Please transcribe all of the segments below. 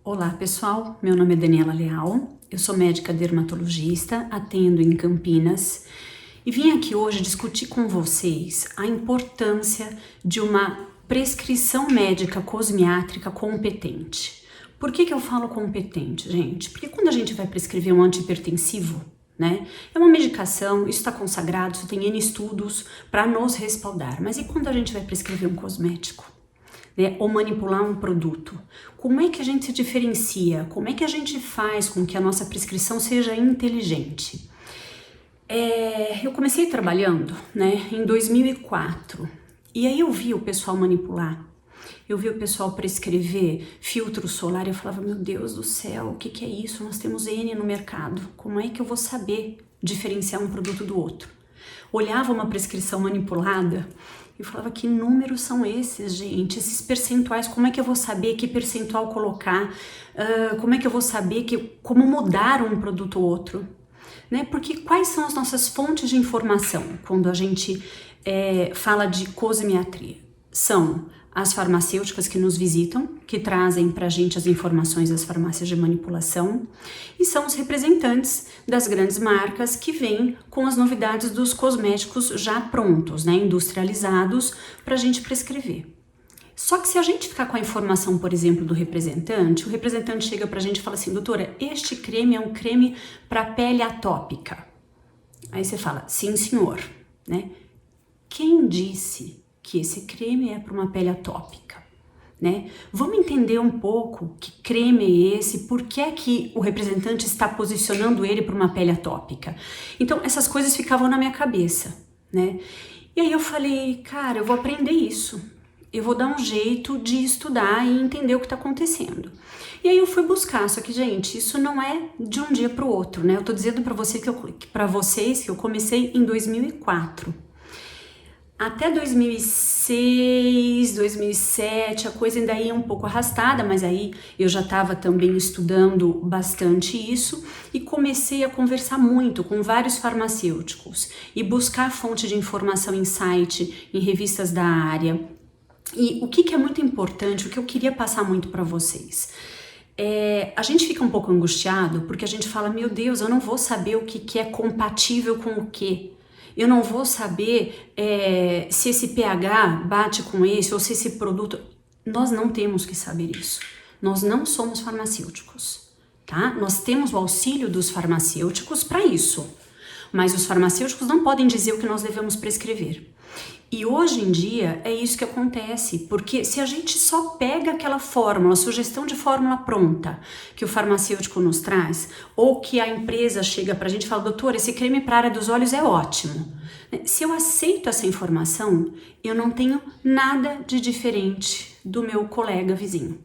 Olá pessoal, meu nome é Daniela Leal, eu sou médica dermatologista, atendo em Campinas e vim aqui hoje discutir com vocês a importância de uma prescrição médica cosmiátrica competente. Por que eu falo competente, gente? Porque quando a gente vai prescrever um antihipertensivo, né, é uma medicação, isso está consagrado, isso tem N estudos para nos respaldar, mas e quando a gente vai prescrever um cosmético? Né, ou manipular um produto. Como é que a gente se diferencia? Como é que a gente faz com que a nossa prescrição seja inteligente? Eu comecei trabalhando, né, em 2004 e aí eu vi o pessoal manipular, eu vi o pessoal prescrever filtro solar e eu falava, meu Deus do céu, o que é isso? Nós temos N no mercado, como é que eu vou saber diferenciar um produto do outro? Olhava uma prescrição manipulada e falava, que números são esses, gente? Esses percentuais, como é que eu vou saber que percentual colocar? Como é que eu vou saber como mudar um produto ou outro? Né? Porque quais são as nossas fontes de informação quando a gente fala de cosmiatria? São as farmacêuticas que nos visitam, que trazem para a gente as informações das farmácias de manipulação, e são os representantes das grandes marcas que vêm com as novidades dos cosméticos já prontos, né, industrializados, para a gente prescrever. Só que se a gente ficar com a informação, por exemplo, do representante, o representante chega para a gente e fala assim, doutora, este creme é um creme para pele atópica. Aí você fala, sim senhor, né? Quem disse que esse creme é para uma pele atópica, né? Vamos entender um pouco que creme é esse, por que é que o representante está posicionando ele para uma pele atópica. Então, essas coisas ficavam na minha cabeça, né? E aí eu falei, cara, eu vou aprender isso. Eu vou dar um jeito de estudar e entender o que está acontecendo. E aí eu fui buscar, só que, gente, isso não é de um dia para o outro, né? Eu tô dizendo para vocês que eu comecei em 2004. Até 2006, 2007, a coisa ainda ia um pouco arrastada, mas aí eu já estava também estudando bastante isso e comecei a conversar muito com vários farmacêuticos e buscar fonte de informação em site, em revistas da área. E o que é muito importante, o que eu queria passar muito para vocês, a gente fica um pouco angustiado porque a gente fala, meu Deus, eu não vou saber o que é compatível com o quê. Eu não vou saber se esse pH bate com esse ou se esse produto... Nós não temos que saber isso. Nós não somos farmacêuticos, tá? Nós temos o auxílio dos farmacêuticos para isso, mas os farmacêuticos não podem dizer o que nós devemos prescrever. E hoje em dia é isso que acontece, porque se a gente só pega aquela fórmula, a sugestão de fórmula pronta que o farmacêutico nos traz, ou que a empresa chega pra gente e fala, doutor, esse creme para a área dos olhos é ótimo. Se eu aceito essa informação, eu não tenho nada de diferente do meu colega vizinho.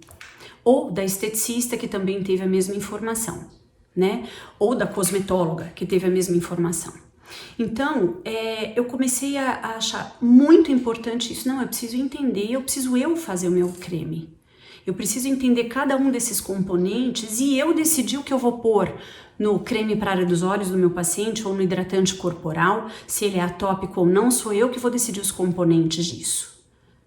Ou da esteticista que também teve a mesma informação, né? Ou da cosmetóloga que teve a mesma informação. Então, eu comecei a achar muito importante isso. Não, eu preciso entender, eu preciso fazer o meu creme. Eu preciso entender cada um desses componentes e eu decidir o que eu vou pôr no creme para a área dos olhos do meu paciente ou no hidratante corporal, se ele é atópico ou não, sou eu que vou decidir os componentes disso.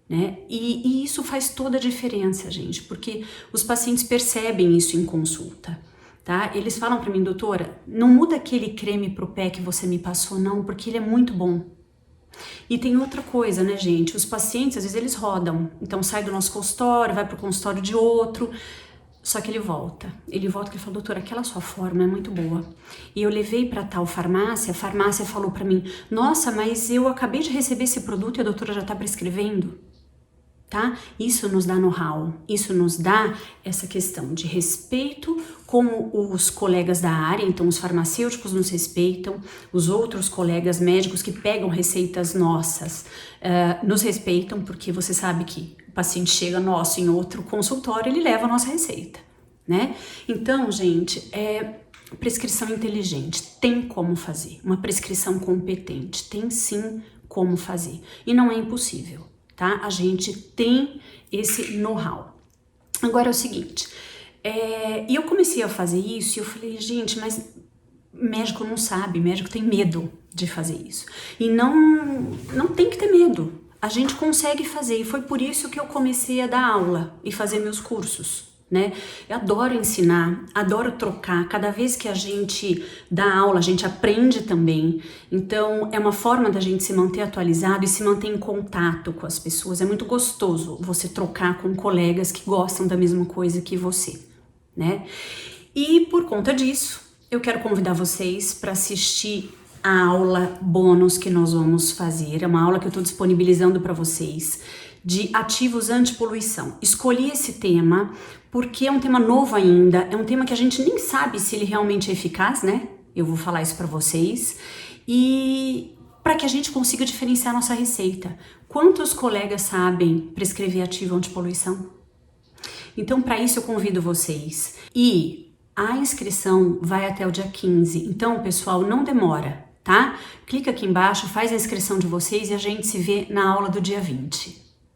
Né? E isso faz toda a diferença, gente, porque os pacientes percebem isso em consulta. Tá? Eles falam para mim, doutora, não muda aquele creme pro pé que você me passou não, porque ele é muito bom. E tem outra coisa, né, gente? Os pacientes, às vezes, eles rodam. Então, sai do nosso consultório, vai pro consultório de outro, só que ele volta. Ele volta e fala, doutora, aquela sua forma é muito boa. E eu levei para tal farmácia, a farmácia falou para mim, nossa, mas eu acabei de receber esse produto e a doutora já tá prescrevendo. Tá? Isso nos dá know-how, isso nos dá essa questão de respeito com os colegas da área, então os farmacêuticos nos respeitam, os outros colegas médicos que pegam receitas nossas nos respeitam, porque você sabe que o paciente chega nosso em outro consultório, ele leva a nossa receita, né? Então, gente, prescrição inteligente, tem como fazer, uma prescrição competente, tem sim como fazer, e não é impossível. Tá? A gente tem esse know-how. Agora é o seguinte, e eu comecei a fazer isso e eu falei, gente, mas médico não sabe, médico tem medo de fazer isso. E não tem que ter medo, a gente consegue fazer. E foi por isso que eu comecei a dar aula e fazer meus cursos, né? Eu adoro ensinar, adoro trocar. Cada vez que a gente dá aula, a gente aprende também. Então, é uma forma da gente se manter atualizado e se manter em contato com as pessoas. É muito gostoso você trocar com colegas que gostam da mesma coisa que você, né? E por conta disso, eu quero convidar vocês para assistir a aula bônus que nós vamos fazer. É uma aula que eu estou disponibilizando para vocês de ativos antipoluição. Escolhi esse tema porque é um tema novo ainda, é um tema que a gente nem sabe se ele realmente é eficaz, né? Eu vou falar isso para vocês. E para que a gente consiga diferenciar nossa receita. Quantos colegas sabem prescrever ativo antipoluição? Então, para isso eu convido vocês. E a inscrição vai até o dia 15. Então, pessoal, não demora, tá? Clica aqui embaixo, faz a inscrição de vocês e a gente se vê na aula do dia 20.